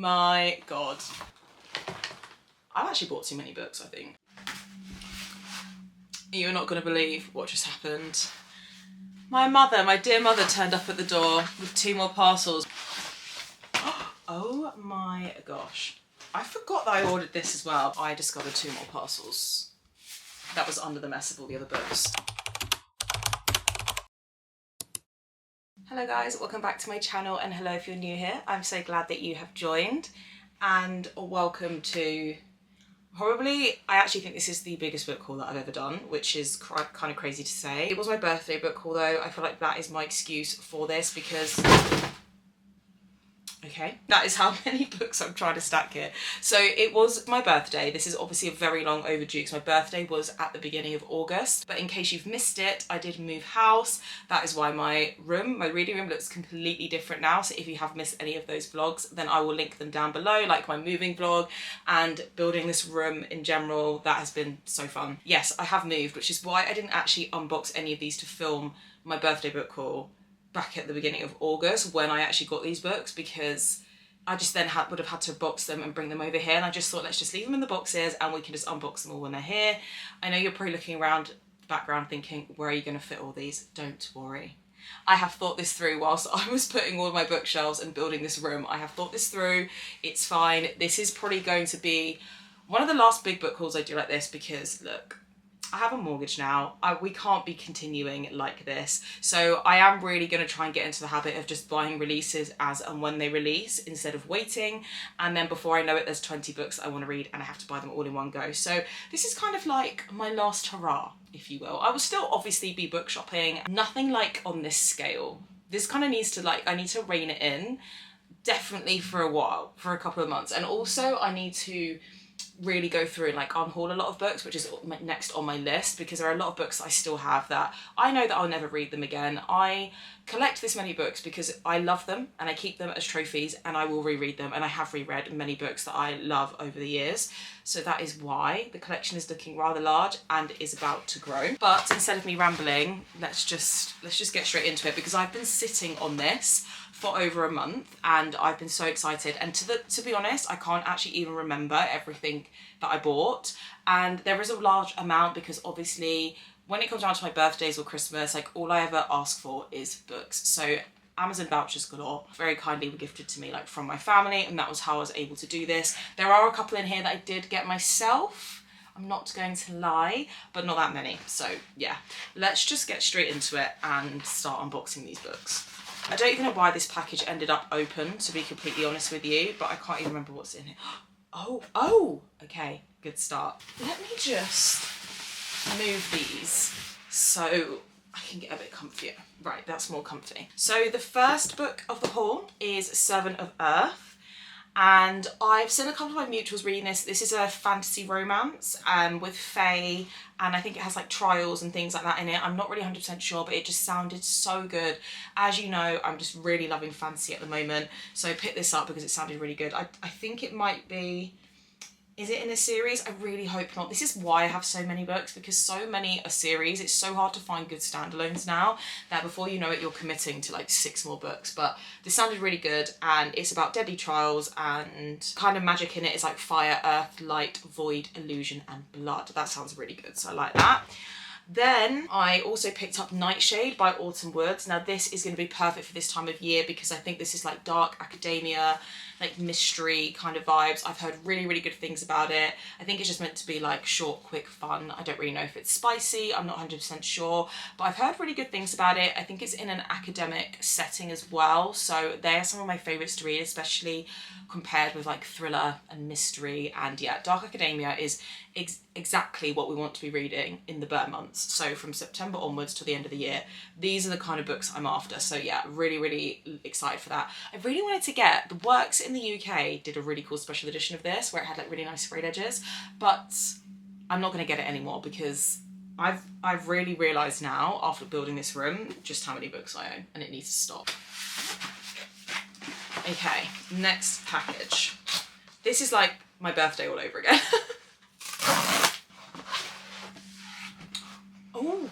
my God. I've actually bought too many books, I think. You're not going to believe what just happened. My dear mother turned up at the door with 2 more parcels. Oh my gosh. I forgot that I ordered this as well. I discovered 2 more parcels. That was under the mess of all the other books. Hello guys, welcome back to my channel, and hello if you're new here. I'm so glad that you have joined, and welcome to I actually think this is the biggest book haul that I've ever done, which is kind of crazy to say. It was my birthday book haul though. I feel like that is my excuse for this because okay, that is how many books I'm trying to stack here. So it was my birthday. This is obviously a very long overdue because my birthday was at the beginning of August. But in case you've missed it, I did move house. That is why my reading room looks completely different now. So if you have missed any of those vlogs, then I will link them down below, like my moving vlog and building this room in general. That has been so fun. Yes, I have moved, which is why I didn't actually unbox any of these to film my birthday book haul back at the beginning of August when I actually got these books, because I just then would have had to box them and bring them over here, and I just thought let's just leave them in the boxes and we can just unbox them all when they're here. I know you're probably looking around the background thinking, where are you going to fit all these? Don't worry. I have thought this through whilst I was putting all my bookshelves and building this room. I have thought this through. It's fine. This is probably going to be one of the last big book hauls I do like this because look, I have a mortgage now. We can't be continuing like this. So I am really going to try and get into the habit of just buying releases as and when they release instead of waiting. And then before I know it, there's 20 books that I want to read and I have to buy them all in one go. So this is kind of like my last hurrah, if you will. I will still obviously be book shopping. Nothing like on this scale. This kind of needs to I need to rein it in. Definitely for a while, for a couple of months. And also I need to really go through and unhaul a lot of books, which is next on my list, because there are a lot of books I still have that I know that I'll never read them again. I collect this many books because I love them and I keep them as trophies, and I will reread them, and I have reread many books that I love over the years. So that is why the collection is looking rather large and is about to grow. But instead of me rambling, let's just get straight into it, because I've been sitting on this for over a month and I've been so excited, and to be honest, I can't actually even remember everything that I bought. And there is a large amount because obviously when it comes down to my birthdays or Christmas, all I ever ask for is books. So Amazon vouchers galore very kindly were gifted to me from my family, and that was how I was able to do this. There are a couple in here that I did get myself, I'm not going to lie, but not that many. So yeah, let's just get straight into it and start unboxing these books. I don't even know why this package ended up open, to be completely honest with you, but I can't even remember what's in it. Oh, okay, good start. Let me just move these so I can get a bit comfier. Right, that's more comfy. So the first book of the haul is Servant of Earth. And I've seen a couple of my mutuals reading this. This is a fantasy romance with fae, and I think it has trials and things like that in it. I'm not really 100% sure, but it just sounded so good. As you know, I'm just really loving fantasy at the moment, so I picked this up because it sounded really good. I think it might be... Is it in a series? I really hope not. This is why I have so many books, because so many are series. It's so hard to find good standalones now that before you know it, you're committing to 6 more books. But this sounded really good, and it's about deadly trials, and kind of magic in it is fire, earth, light, void, illusion, and blood. That sounds really good, so I like that. Then I also picked up Nightshade by Autumn Woods. Now this is going to be perfect for this time of year because I think this is dark academia, mystery kind of vibes. I've heard really, really good things about it. I think it's just meant to be short, quick fun. I don't really know if it's spicy. I'm not 100% sure, but I've heard really good things about it. I think it's in an academic setting as well. So they're some of my favourites to read, especially compared with thriller and mystery. And yeah, dark academia is exactly what we want to be reading in the Burr months. So from September onwards to the end of the year, these are the kind of books I'm after. So yeah, really, really excited for that. I really wanted to get the Works in the UK did a really cool special edition of this where it had really nice frayed edges, but I'm not going to get it anymore because I've really realised now after building this room just how many books I own, and it needs to stop. Okay, next package. This is my birthday all over again. Oh.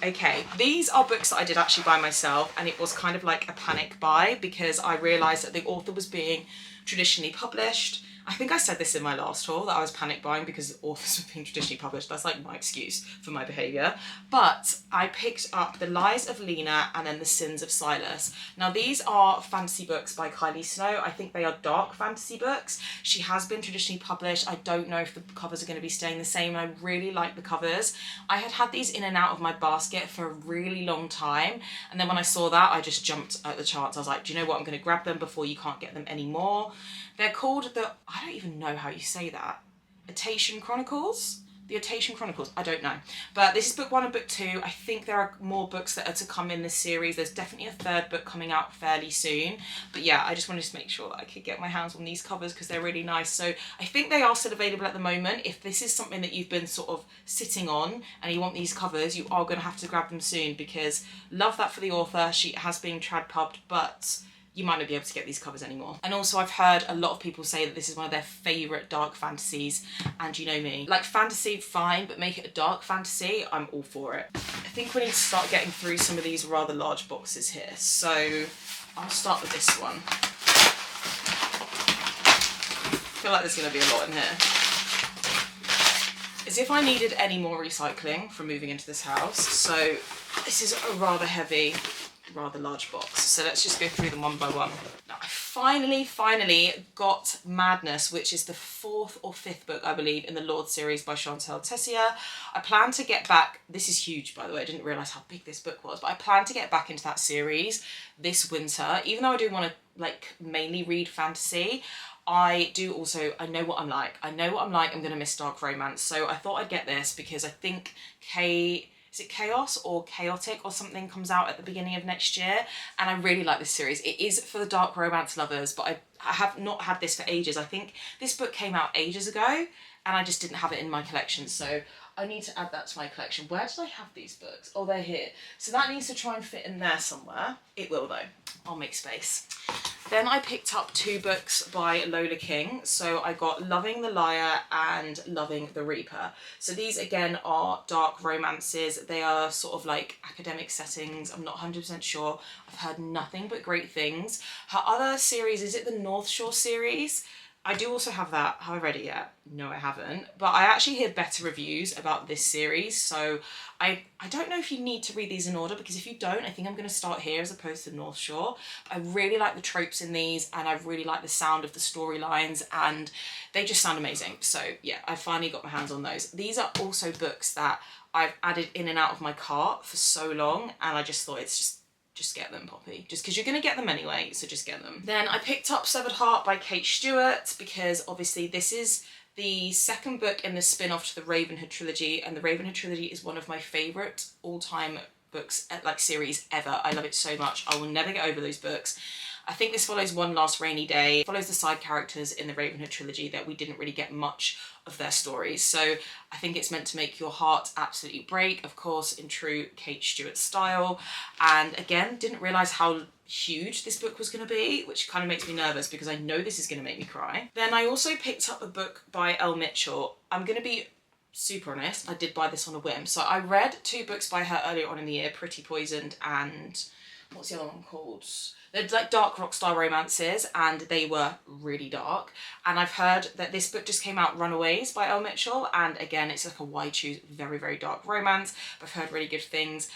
Okay, these are books that I did actually buy myself, and it was kind of like a panic buy because I realised that the author was being traditionally published. I think I said this in my last haul, that I was panic buying because authors were being traditionally published. That's like my excuse for my behaviour. But I picked up The Lies of Lena and then The Sins of Silas. Now these are fantasy books by Kylie Snow. I think they are dark fantasy books. She has been traditionally published. I don't know if the covers are going to be staying the same. I really like the covers. I had these in and out of my basket for a really long time. And then when I saw that, I just jumped at the chance. I was like, do you know what? I'm going to grab them before you can't get them anymore. They're called I don't even know how you say that. Etation Chronicles? The Etation Chronicles, I don't know. But this is book 1 and book 2. I think there are more books that are to come in this series. There's definitely a third book coming out fairly soon. But yeah, I just wanted to make sure that I could get my hands on these covers because they're really nice. So I think they are still available at the moment. If this is something that you've been sort of sitting on and you want these covers, you are going to have to grab them soon because love that for the author. She has been trad pubbed, but you might not be able to get these covers anymore. And also I've heard a lot of people say that this is one of their favourite dark fantasies, and you know me. Like fantasy, fine, but make it a dark fantasy, I'm all for it. I think we need to start getting through some of these rather large boxes here. So I'll start with this one. I feel like there's gonna be a lot in here. As if I needed any more recycling from moving into this house. So this is a rather heavy, rather large box, so let's just go through them one by one. Now I finally got Madness, which is the 4th or 5th book I believe in the Lord series by Chantal Tessier. I plan to get back, this is huge by the way, I didn't realise how big this book was, but I plan to get back into that series this winter. Even though I do want to like mainly read fantasy, I know what I'm like. I'm going to miss dark romance, so I thought I'd get this because I think is it Chaos or Chaotic or something comes out at the beginning of next year, and I really like this series. It is for the dark romance lovers, but I have not had this for ages. I think this book came out ages ago and I just didn't have it in my collection, so I need to add that to my collection. Where did I have these books? Oh, they're here. So that needs to try and fit in there somewhere. It will though. I'll make space. Then I picked up 2 books by Lola King. So I got Loving the Liar and Loving the Reaper. So these again are dark romances. They are sort of like academic settings. I'm not 100% sure. I've heard nothing but great things. Her other series, is it the North Shore series? I do also have that. Have I read it yet? No, I haven't. But I actually hear better reviews about this series. So I don't know if you need to read these in order, because if you don't, I think I'm going to start here as opposed to North Shore. I really like the tropes in these, and I really like the sound of the storylines, and they just sound amazing. So yeah, I finally got my hands on those. These are also books that I've added in and out of my cart for so long, and I just thought it's just get them, Poppy. Just because you're going to get them anyway, so just get them. Then I picked up Severed Heart by Kate Stewart, because obviously this is the 2nd book in the spin-off to the Ravenhood trilogy, and the Ravenhood trilogy is one of my favourite all-time books, like series ever. I love it so much. I will never get over those books. I think this follows One Last Rainy Day, follows the side characters in the Ravenhood trilogy that we didn't really get much of their stories. So I think it's meant to make your heart absolutely break, of course, in true Kate Stewart style. And again, didn't realise how huge this book was going to be, which kind of makes me nervous because I know this is going to make me cry. Then I also picked up a book by Elle Mitchell. I'm going to be super honest, I did buy this on a whim. So I read 2 books by her earlier on in the year, Pretty Poisoned and what's the other one called? They're like dark rock star romances, and they were really dark. And I've heard that this book just came out, Runaways by Elle Mitchell, and again, it's like a why choose very, very dark romance. I've heard really good things.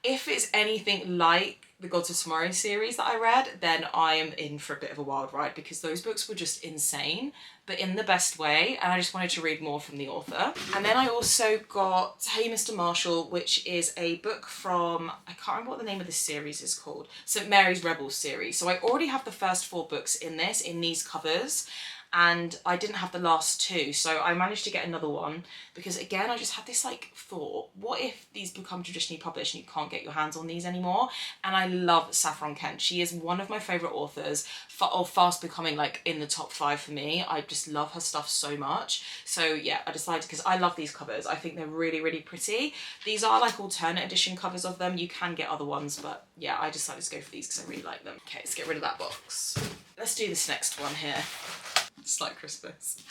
If it's anything like the Gods of Tomorrow series that I read, then I am in for a bit of a wild ride, because those books were just insane, but in the best way, and I just wanted to read more from the author. And then I also got Hey Mr. Marshall, which is a book from, I can't remember what the name of this series is called, St. Mary's Rebels series. So I already have the first 4 books in these covers, and I didn't have the last 2, so I managed to get another one, because again, I just had this like thought, what if these become traditionally published and you can't get your hands on these anymore? And I love Saffron Kent. She is one of my favourite authors, fast becoming like in the top 5 for me. I just love her stuff so much. So yeah, I decided, because I love these covers, I think they're really, really pretty. These are like alternate edition covers of them. You can get other ones, but yeah, I decided to go for these because I really like them. Okay, let's get rid of that box. Let's do this next one here. Just like Christmas.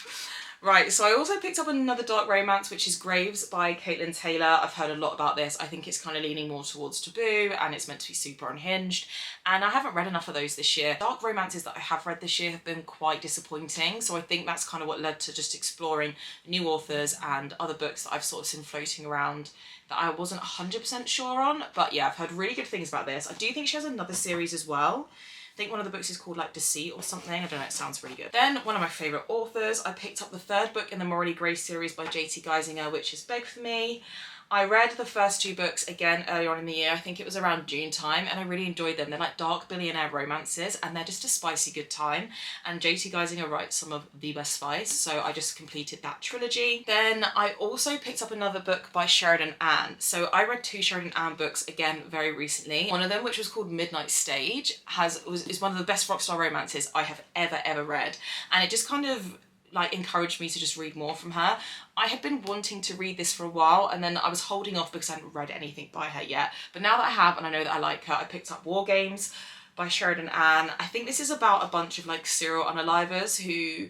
Right, so I also picked up another dark romance, which is Graves by Caitlin Taylor. I've heard a lot about this. I think it's kind of leaning more towards taboo and it's meant to be super unhinged. And I haven't read enough of those this year. Dark romances that I have read this year have been quite disappointing. So I think that's kind of what led to just exploring new authors and other books that I've sort of seen floating around that I wasn't 100% sure on. But yeah, I've heard really good things about this. I do think she has another series as well. I think one of the books is called like Deceit or something. I don't know, it sounds really good. Then one of my favourite authors, I picked up the third book in the Morally Grey series by J.T. Geisinger, which is Beg For Me. I read the first two books again earlier on in the year. I think it was around June time, and I really enjoyed them. They're like dark billionaire romances and they're just a spicy good time. And J.T. Geisinger writes some of the best spice, so I just completed that trilogy. Then I also picked up another book by Sheridan Ann. So I read two Sheridan Ann books again very recently. One of them, which was called Midnight Stage, is one of the best rockstar romances I have ever read. And it just kind of like encouraged me to just read more from her. I had been wanting to read this for a while and then I was holding off because I hadn't read anything by her yet. But now that I have and I know that I like her, I picked up War Games by Sheridan Ann. I think this is about a bunch of like serial unalivers who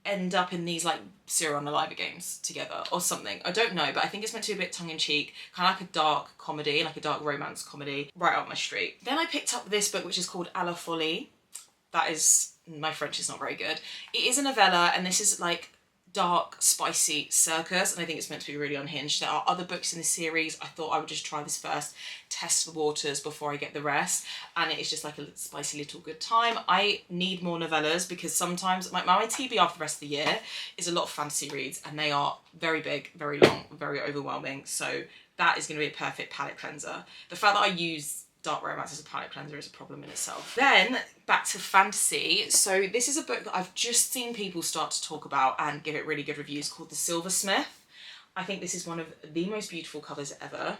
end up in these like serial unaliver games together or something. I don't know, but I think it's meant to be a bit tongue-in-cheek, kind of like a dark comedy, like a dark romance comedy, right up my street. Then I picked up this book which is called À la Folie. That is, my French is not very good. It is a novella and this is like dark, spicy circus, and I think it's meant to be really unhinged. There are other books in the series. I thought I would just try this first, test the waters before I get the rest, and it is just like a spicy little good time. I need more novellas because sometimes my TBR for the rest of the year is a lot of fantasy reads and they are very big, very long, very overwhelming, so that is going to be a perfect palette cleanser. The fact that I use dark romance as a palette cleanser is a problem in itself. Then back to fantasy. So this is a book that I've just seen people start to talk about and give it really good reviews, called The Silversmith. I think this is one of the most beautiful covers ever,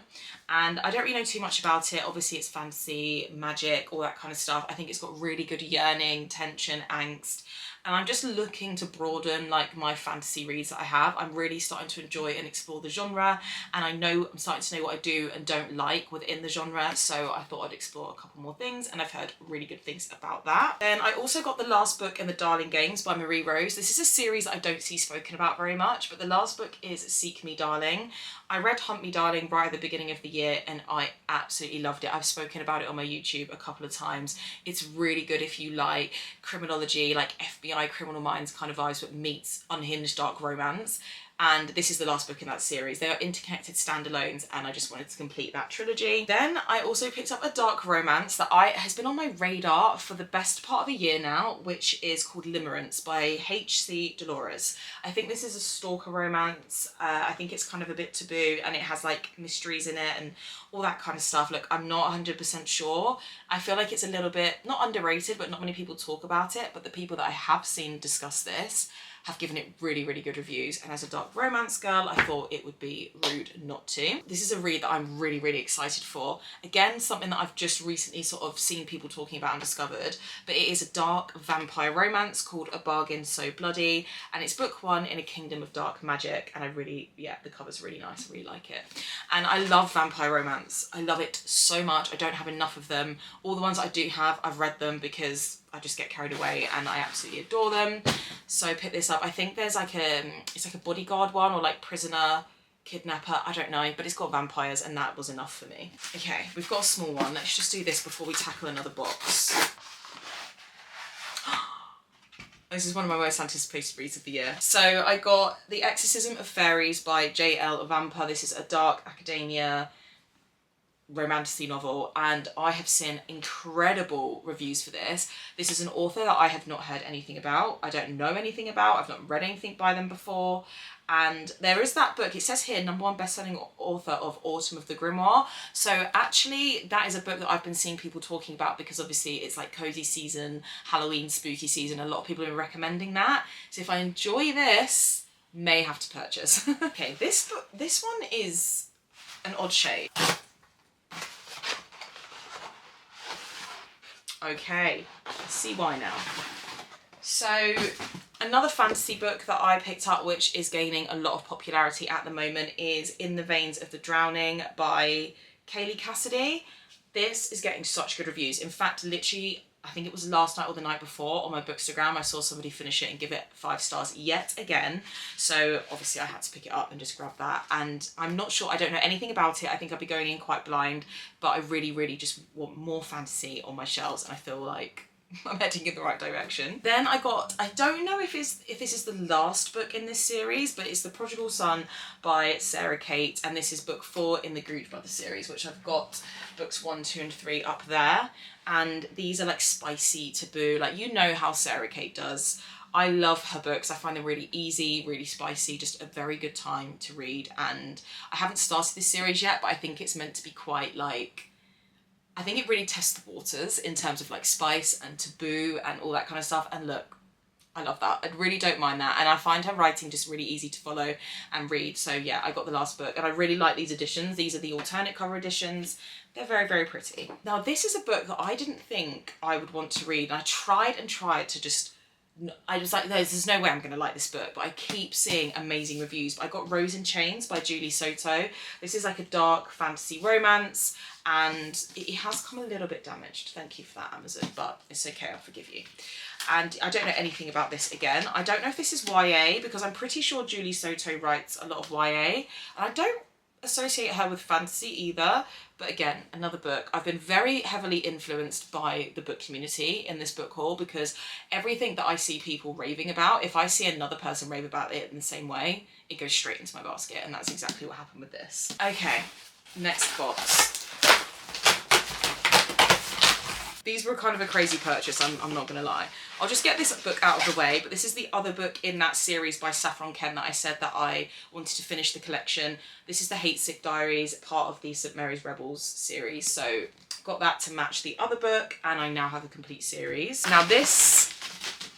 and I don't really know too much about it. Obviously it's fantasy, magic, all that kind of stuff. I think it's got really good yearning, tension, angst, and I'm just looking to broaden like my fantasy reads that I have. I'm really starting to enjoy and explore the genre, and I know I'm starting to know what I do and don't like within the genre, so I thought I'd explore a couple more things, and I've heard really good things about that. Then I also got the last book in the Darling Games by Marie Rose. This is a series that I don't see spoken about very much, but the last book is Seek Me Darling. I read Hunt Me Darling right at the beginning of the year and I absolutely loved it. I've spoken about it on my YouTube a couple of times. It's really good if you like criminology, like FBI Criminal Minds kind of vibes, but meets unhinged dark romance. And this is the last book in that series. They are interconnected standalones and I just wanted to complete that trilogy. Then I also picked up a dark romance that has been on my radar for the best part of a year now, which is called Limerence by H.C. Dolores. I think this is a stalker romance. I think it's kind of a bit taboo and it has like mysteries in it and all that kind of stuff. Look, I'm not 100% sure. I feel like it's a little bit, not underrated, but not many people talk about it. But the people that I have seen discuss this have given it really, really good reviews. And as a dark romance girl, I thought it would be rude not to. This is a read that I'm really, really excited for. Again, something that I've just recently sort of seen people talking about and discovered, but it is a dark vampire romance called A Bargain So Bloody. And it's book one in a kingdom of dark magic. And I really, yeah, the cover's really nice. I really like it. And I love vampire romance. I love it so much. I don't have enough of them. All the ones I do have, I've read them because I just get carried away and I absolutely adore them. So I picked this up. I think there's like it's like a bodyguard one or like prisoner, kidnapper, I don't know, but it's got vampires and that was enough for me. Okay, we've got a small one. Let's just do this before we tackle another box. This is one of my most anticipated reads of the year. So I got The Exorcism of Fairies by J.L. Vampa. This is a dark academia romantasy novel and I have seen incredible reviews for this. This is an author that I have not heard anything about. I don't know anything about. I've not read anything by them before. And there is that book, it says here, #1 best-selling author of Autumn of the Grimoire. So actually that is a book that I've been seeing people talking about because obviously it's like cozy season, Halloween, spooky season. A lot of people have been recommending that. So if I enjoy this, may have to purchase. Okay, this one is an odd shade. Okay, I see why now. So another fantasy book that I picked up, which is gaining a lot of popularity at the moment, is In the Veins of the Drowning by Kaylee Cassidy. This is getting such good reviews. In fact, literally I think it was last night or the night before on my Bookstagram, I saw somebody finish it and give it 5 stars yet again. So obviously I had to pick it up and just grab that. And I'm not sure, I don't know anything about it. I think I'll be going in quite blind, but I really, really just want more fantasy on my shelves, and I feel like I'm heading in the right direction. Then I don't know if this is the last book in this series, but it's The Prodigal Son by Sarah Kate, and this is book 4 in the Groote Brothers series, which I've got books 1, 2 and 3 up there. And these are like spicy, taboo, like you know how Sarah Kate does. I love her books. I find them really easy, really spicy, just a very good time to read. And I haven't started this series yet, but I think it's meant to be quite like, I think it really tests the waters in terms of like spice and taboo and all that kind of stuff. And look, I love that. I really don't mind that. And I find her writing just really easy to follow and read. So yeah, I got the last book and I really like these editions. These are the alternate cover editions. They're very, very pretty. Now this is a book that I didn't think I would want to read. And I tried to just, I was like, there's no way I'm going to like this book, but I keep seeing amazing reviews. But I got Rose in Chains by Julie Soto. This is like a dark fantasy romance, and it has come a little bit damaged. Thank you for that, Amazon, but it's okay, I'll forgive you. And I don't know anything about this again. I don't know if this is YA, because I'm pretty sure Julie Soto writes a lot of YA, and I don't associate her with fantasy either. But again, another book. I've been very heavily influenced by the book community in this book haul, because everything that I see people raving about, if I see another person rave about it in the same way, it goes straight into my basket, and that's exactly what happened with this. Okay, next box. These were kind of a crazy purchase, I'm not gonna lie. I'll just get this book out of the way, but this is the other book in that series by Saffron Ken that I said that I wanted to finish the collection. This is the Hate Sick Diaries, part of the St. Mary's Rebels series. So got that to match the other book, and I now have a complete series. Now this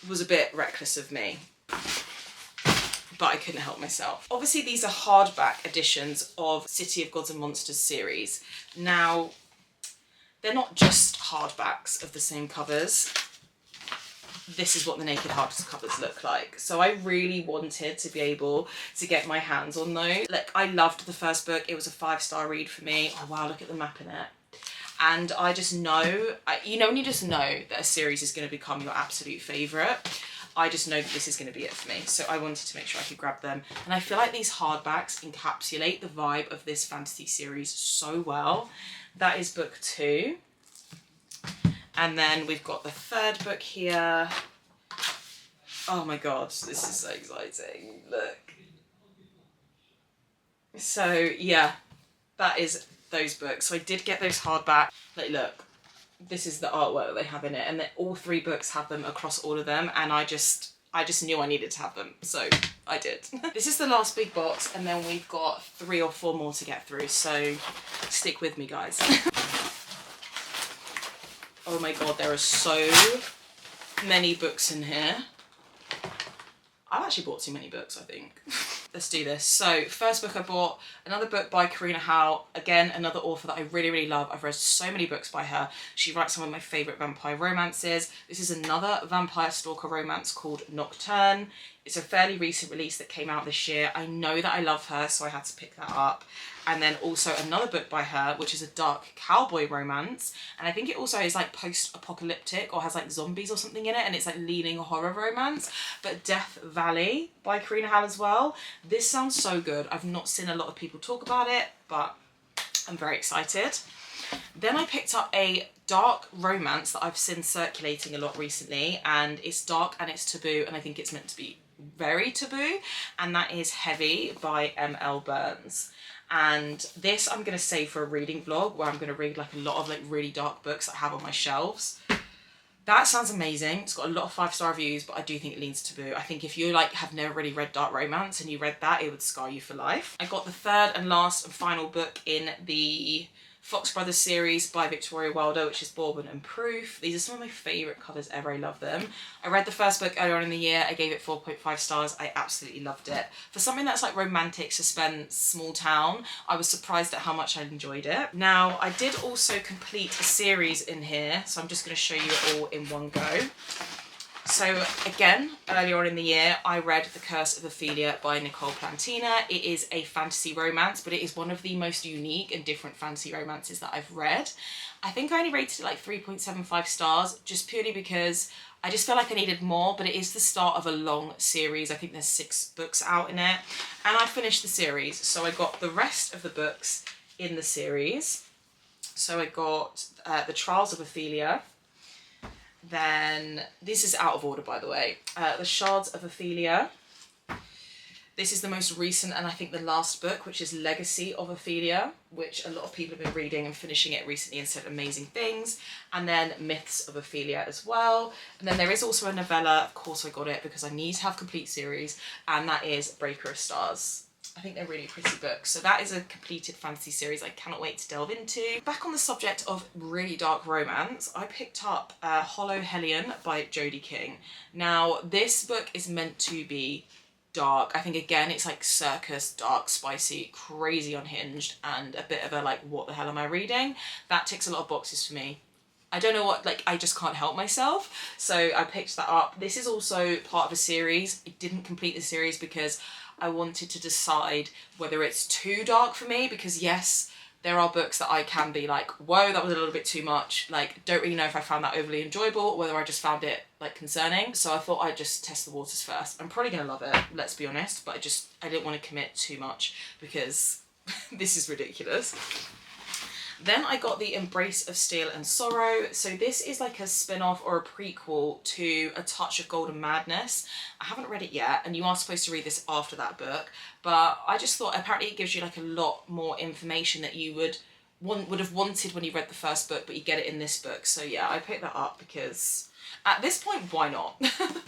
was a bit reckless of me, but I couldn't help myself. Obviously these are hardback editions of City of Gods and Monsters series. Now, they're not just hardbacks of the same covers. This is what the naked hardcovers look like. So I really wanted to be able to get my hands on those. Like, I loved the first book. It was a 5-star read for me. Oh wow, look at the map in it. And I just know, you know when you just know that a series is going to become your absolute favourite? I just know that this is going to be it for me. So I wanted to make sure I could grab them. And I feel like these hardbacks encapsulate the vibe of this fantasy series so well. That is book 2. And then we've got the third book here. Oh my god, this is so exciting. Look. So yeah, that is those books. So I did get those hardback. Like, look, this is the artwork that they have in it, and all 3 books have them across all of them, and I just knew I needed to have them, so I did. This is the last big box, and then we've got 3 or 4 more to get through, so stick with me, guys. Oh my god, there are so many books in here. I've actually bought too many books, I think. Let's do this. So, first book I bought, another book by Karina Howe. Again, another author that I really, really love. I've read so many books by her. She writes some of my favourite vampire romances. This is another vampire stalker romance called Nocturne. It's a fairly recent release that came out this year. I know that I love her, so I had to pick that up. And then also another book by her, which is a dark cowboy romance. And I think it also is like post-apocalyptic or has like zombies or something in it. And it's like leaning horror romance. But Death Valley by Karina Howe as well. This sounds so good. I've not seen a lot of people talk about it, but I'm very excited. Then I picked up a dark romance that I've seen circulating a lot recently. And it's dark and it's taboo. And I think it's meant to be very taboo. And that is Heavy by M.L. Burns. And this I'm going to save for a reading vlog where I'm going to read like a lot of like really dark books that I have on my shelves. That sounds amazing. It's got a lot of 5-star reviews, but I do think it leans taboo. I think if you like have never really read dark romance and you read that, it would scar you for life. I got the third and last and final book in the Fox Brothers series by Victoria Wilder, which is Bourbon and Proof. These are some of my favourite covers ever. I love them. I read the first book earlier on in the year. I gave it 4.5 stars. I absolutely loved it. For something that's like romantic, suspense, small town, I was surprised at how much I enjoyed it. Now, I did also complete a series in here, so I'm just going to show you it all in one go. So again, earlier on in the year, I read The Curse of Ophelia by Nicole Plantina. It is a fantasy romance, but it is one of the most unique and different fantasy romances that I've read. I think I only rated it like 3.75 stars, just purely because I just felt like I needed more, but it is the start of a long series. I think there's 6 books out in it, and I finished the series. So I got the rest of the books in the series. So I got The Trials of Ophelia. Then, this is out of order by the way, The Shards of Ophelia. This is the most recent and I think the last book, which is Legacy of Ophelia, which a lot of people have been reading and finishing it recently and said amazing things. And then Myths of Ophelia as well. And then there is also a novella, of course I got it because I need to have complete series, and that is Breaker of Stars. I think they're really pretty books. So that is a completed fantasy series I cannot wait to delve into. Back on the subject of really dark romance, I picked up Hollow Hellion by Jodie King. Now, this book is meant to be dark. I think again it's like circus, dark, spicy, crazy unhinged, and a bit of a like, what the hell am I reading? That ticks a lot of boxes for me. I don't know what, like, I just can't help myself. So I picked that up. This is also part of a series. I didn't complete the series because I wanted to decide whether it's too dark for me, because yes, there are books that I can be like, whoa, that was a little bit too much. Like, don't really know if I found that overly enjoyable or whether I just found it like concerning. So I thought I'd just test the waters first. I'm probably gonna love it, let's be honest, but I didn't want to commit too much because this is ridiculous. Then I got The Embrace of Steel and Sorrow. So this is like a spin-off or a prequel to A Touch of Golden Madness. I haven't read it yet, and you are supposed to read this after that book, but I just thought apparently it gives you like a lot more information that you would have wanted when you read the first book, but you get it in this book. So yeah, I picked that up because at this point, why not?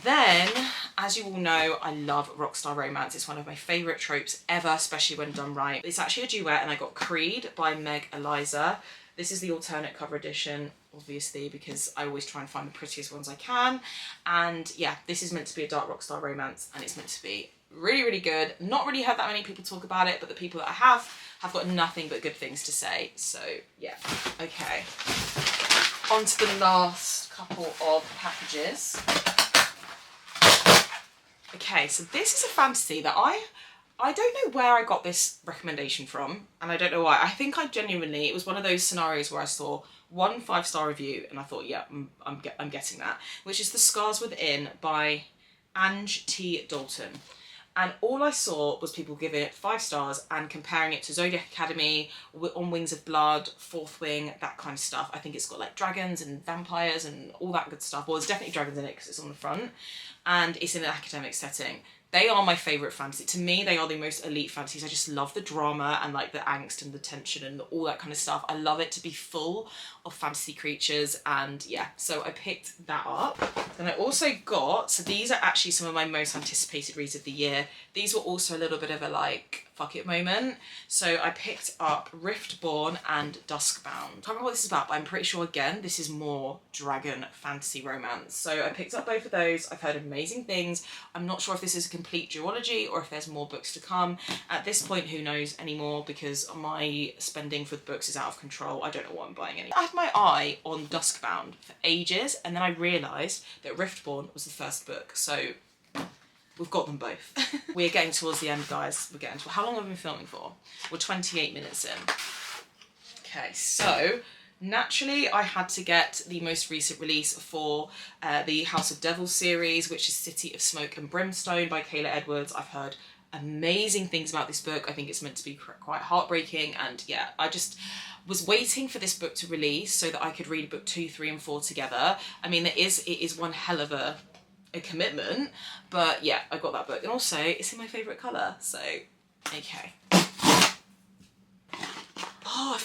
Then, as you all know, I love rockstar romance. It's one of my favourite tropes ever, especially when done right. It's actually a duet, and I got Creed by Meg Eliza. This is the alternate cover edition, obviously, because I always try and find the prettiest ones I can. And yeah, this is meant to be a dark rockstar romance, and it's meant to be really, really good. Not really heard that many people talk about it, but the people that I have got nothing but good things to say. So yeah, okay. On to the last couple of packages. Okay, so this is a fantasy that I don't know where I got this recommendation from, and I don't know why. I think I genuinely, it was one of those scenarios where I saw one 5-star review and I thought, yeah, I'm getting that, which is The Scars Within by Ange T. Dalton. And all I saw was people giving it 5 stars and comparing it to Zodiac Academy, On Wings of Blood, Fourth Wing, that kind of stuff. I think it's got like dragons and vampires and all that good stuff. Well, there's definitely dragons in it because it's on the front, and it's in an academic setting. They are my favourite fantasy. To me, they are the most elite fantasies. I just love the drama and like the angst and the tension and all that kind of stuff. I love it to be full of fantasy creatures, and yeah, so I picked that up. Then I also got, so these are actually some of my most anticipated reads of the year. These were also a little bit of a like, fuck it moment. So I picked up Riftborn and Duskbound. I can't remember what this is about, but I'm pretty sure again, this is more dragon fantasy romance. So I picked up both of those. I've heard amazing things. I'm not sure if this is a complete duology or if there's more books to come. At this point, who knows anymore, because my spending for the books is out of control. I don't know what I'm buying anymore. I had my eye on Duskbound for ages, and then I realised that Riftborn was the first book. So we've got them both. We're getting towards the end, guys. We're getting to, how long have we been filming for? We're 28 minutes in. Okay, so naturally I had to get the most recent release for the House of Devils series, which is City of Smoke and Brimstone by Kayla Edwards. I've heard amazing things about this book. I think it's meant to be quite heartbreaking, and yeah, I just was waiting for this book to release so that I could read book 2, 3 and 4 together. I mean, it is one hell of a commitment, but yeah, I got that book, and also it's in my favourite colour, so okay. Oh,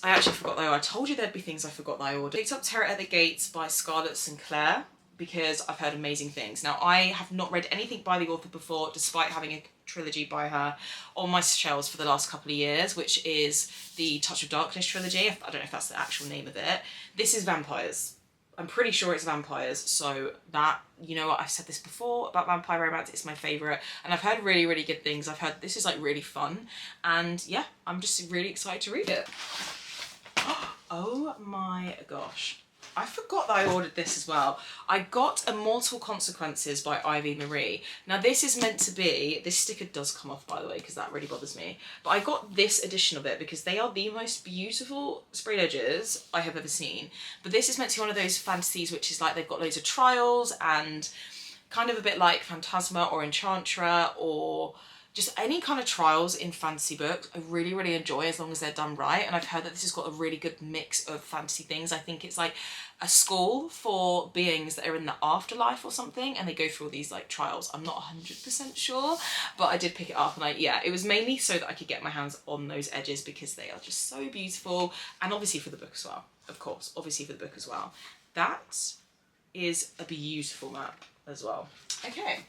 I actually forgot though. I told you there'd be things I forgot that I ordered. I picked up Terror at the Gates by Scarlett Sinclair because I've heard amazing things. Now, I have not read anything by the author before, despite having a trilogy by her on my shelves for the last couple of years, which is the Touch of Darkness trilogy. I don't know if that's the actual name of it. This is vampires. I'm pretty sure it's vampires, so that, you know what, I've said this before about vampire romance, it's my favourite, and I've heard really, really good things. I've heard this is like really fun, and yeah, I'm just really excited to read it. Oh my gosh. I forgot that I ordered this as well. I got Immortal Consequences by Ivy Marie. Now this is meant to be, this sticker does come off by the way, because that really bothers me. But I got this edition of it because they are the most beautiful sprayed edges I have ever seen. But this is meant to be one of those fantasies which is like they've got loads of trials and kind of a bit like Phantasma or Enchantra or just any kind of trials in fantasy books. I really, really enjoy as long as they're done right. And I've heard that this has got a really good mix of fantasy things. I think it's like a school for beings that are in the afterlife or something, and they go through all these like trials. I'm not 100% sure, but I did pick it up, and yeah, it was mainly so that I could get my hands on those edges because they are just so beautiful, and obviously for the book as well, of course, obviously for the book as well. That is a beautiful map as well. Okay,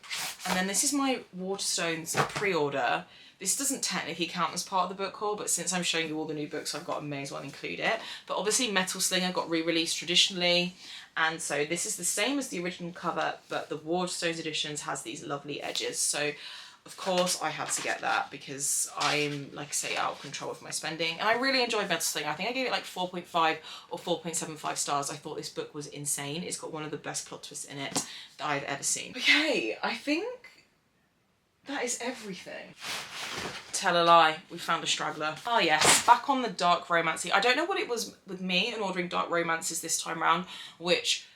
and then this is my Waterstones pre-order. This doesn't technically count as part of the book haul, but since I'm showing you all the new books I've got, I may as well include it. But obviously Metal Slinger got re-released traditionally, and so this is the same as the original cover, but the Waterstones editions has these lovely edges. So of course I had to get that because I'm, like I say, out of control with my spending. And I really enjoyed Metal Slinger. I think I gave it like 4.5 or 4.75 stars. I thought this book was insane. It's got one of the best plot twists in it that I've ever seen. Okay, I think that is everything. Tell a lie, we found a straggler. Oh yes, back on the dark romancey. I don't know what it was with me and ordering dark romances this time around, which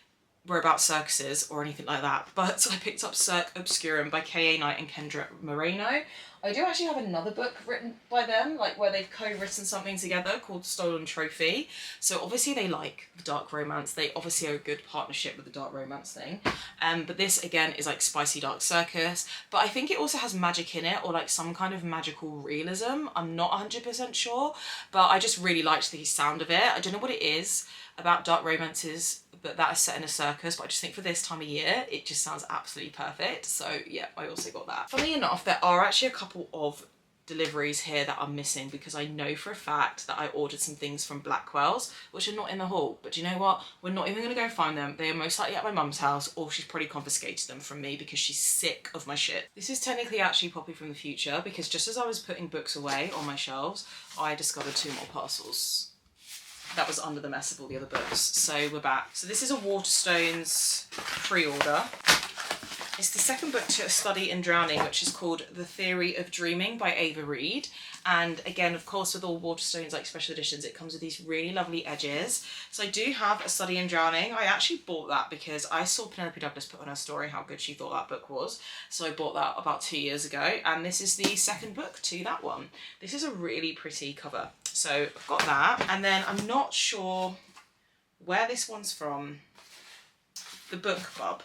were about circuses or anything like that, but I picked up Cirque Obscurum by K.A. Knight and Kendra Moreno. I do actually have another book written by them, like where they've co-written something together called Stolen Trophy. So obviously they like the dark romance. They obviously are a good partnership with the dark romance thing. But this again is like spicy dark circus. But I think it also has magic in it, or like some kind of magical realism. I'm not 100% sure, but I just really liked the sound of it. I don't know what it is about dark romances that is set in a circus, but I just think for this time of year it just sounds absolutely perfect. So yeah, I also got that. Funnily enough, there are actually a couple of deliveries here that are missing because I know for a fact that I ordered some things from Blackwell's which are not in the haul. But do you know what? We're not even going to go find them. They are most likely at my mum's house, or she's probably confiscated them from me because she's sick of my shit. This is technically actually Poppy from the future because just as I was putting books away on my shelves, I discovered 2 more parcels that was under the mess of all the other books. So we're back. So this is a Waterstones pre-order. It's the second book to Study in Drowning, which is called The Theory of Dreaming by Ava Reed. And again, of course, with all Waterstones, like special editions, it comes with these really lovely edges. So I do have A Study in Drowning. I actually bought that because I saw Penelope Douglas put on her story how good she thought that book was. So I bought that about 2 years ago. And this is the second book to that one. This is a really pretty cover. So I've got that. And then I'm not sure where this one's from. The Book Club.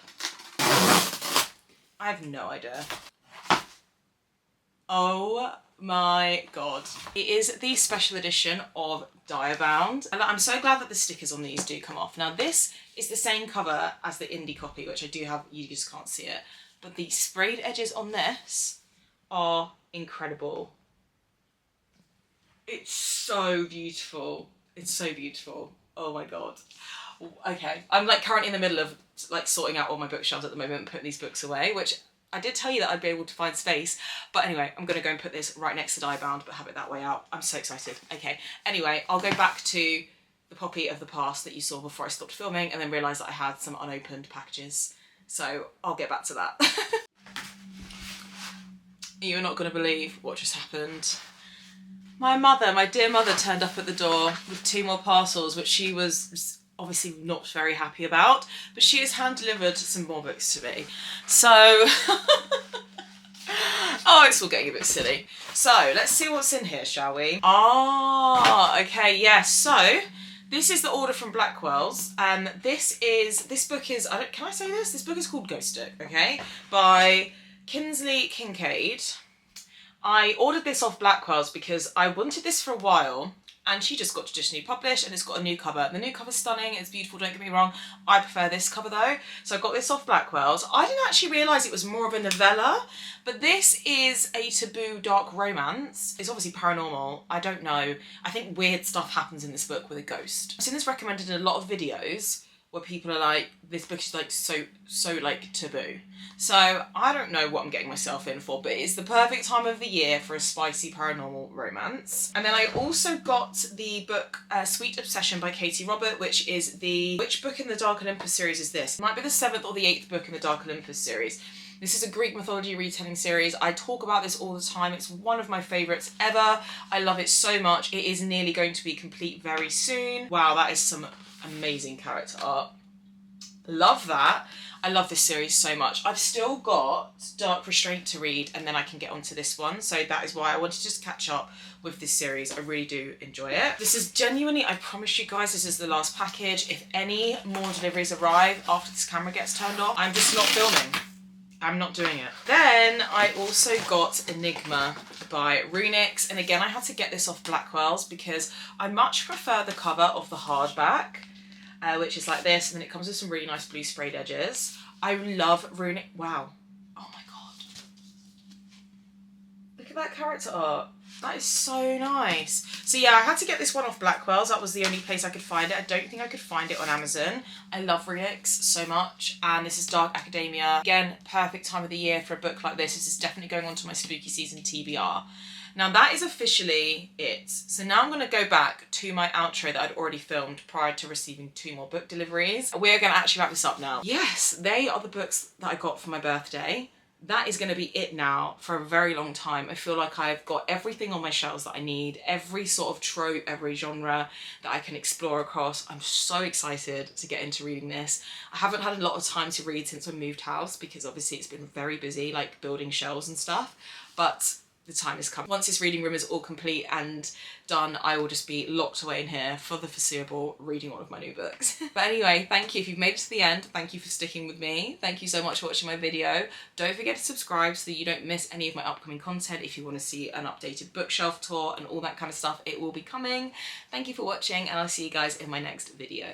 I have no idea. Oh my god. It is the special edition of Diabound. And I'm so glad that the stickers on these do come off. Now this is the same cover as the indie copy, which I do have, you just can't see it. But the sprayed edges on this are incredible. It's so beautiful. It's so beautiful. Oh my god. Okay, I'm like currently in the middle of like sorting out all my bookshelves at the moment and putting these books away, which I did tell you that I'd be able to find space, but anyway, I'm gonna go and put this right next to Diabound, but have it that way out. I'm so excited. Okay, anyway, I'll go back to the Poppy of the past that you saw before I stopped filming and then realised that I had some unopened packages. So I'll get back to that. You're not gonna believe what just happened. My mother, my dear mother, turned up at the door with 2 more parcels, which she was obviously not very happy about, but she has hand-delivered some more books to me. So, oh, it's all getting a bit silly. So, let's see what's in here, shall we? Ah, okay, yes. So, this is the order from Blackwell's. This book is, can I say this? This book is called Ghost Stick, okay? By Kinsley Kincaid. I ordered this off Blackwell's because I wanted this for a while, and she just got traditionally published and it's got a new cover. The new cover's stunning, it's beautiful, don't get me wrong. I prefer this cover though. So I got this off Blackwell's. I didn't actually realise it was more of a novella, but this is a taboo dark romance. It's obviously paranormal, I don't know. I think weird stuff happens in this book with a ghost. I've seen this recommended in a lot of videos, where people are like, this book is like so like taboo. So I don't know what I'm getting myself in for, but it's the perfect time of the year for a spicy paranormal romance. And then I also got the book Sweet Obsession by Katie Robert, which is which book in the Dark Olympus series is this? It might be the 7th or the 8th book in the Dark Olympus series. This is a Greek mythology retelling series. I talk about this all the time. It's one of my favourites ever. I love it so much. It is nearly going to be complete very soon. Wow, that is some amazing character art. Love that. I love this series so much. I've still got Dark Restraint to read, and then I can get onto this one. So that is why I wanted to just catch up with this series. I really do enjoy it. This is genuinely, I promise you guys, this is the last package. If any more deliveries arrive after this camera gets turned off, I'm just not filming. I'm not doing it. Then I also got Enigma by Runix, and again I had to get this off Blackwell's because I much prefer the cover of the hardback, which is like this, and then it comes with some really nice blue sprayed edges. I love Runix. Wow. Oh my god. Look at that character art. That is so nice. So yeah, I had to get this one off Blackwell's. That was the only place I could find it. I don't think I could find it on Amazon. I love Runix so much. And this is Dark Academia. Again, perfect time of the year for a book like this. This is definitely going on to my spooky season TBR. Now that is officially it. So now I'm going to go back to my outro that I'd already filmed prior to receiving 2 more book deliveries. We're going to actually wrap this up now. Yes, they are the books that I got for my birthday. That is going to be it now for a very long time. I feel like I've got everything on my shelves that I need, every sort of trope, every genre that I can explore across. I'm so excited to get into reading this. I haven't had a lot of time to read since I moved house because obviously it's been very busy, like building shelves and stuff, but the time has come. Once this reading room is all complete and done, I will just be locked away in here for the foreseeable reading all of my new books. But anyway, thank you. If you've made it to the end, thank you for sticking with me. Thank you so much for watching my video. Don't forget to subscribe so that you don't miss any of my upcoming content. If you want to see an updated bookshelf tour and all that kind of stuff, it will be coming. Thank you for watching, and I'll see you guys in my next video.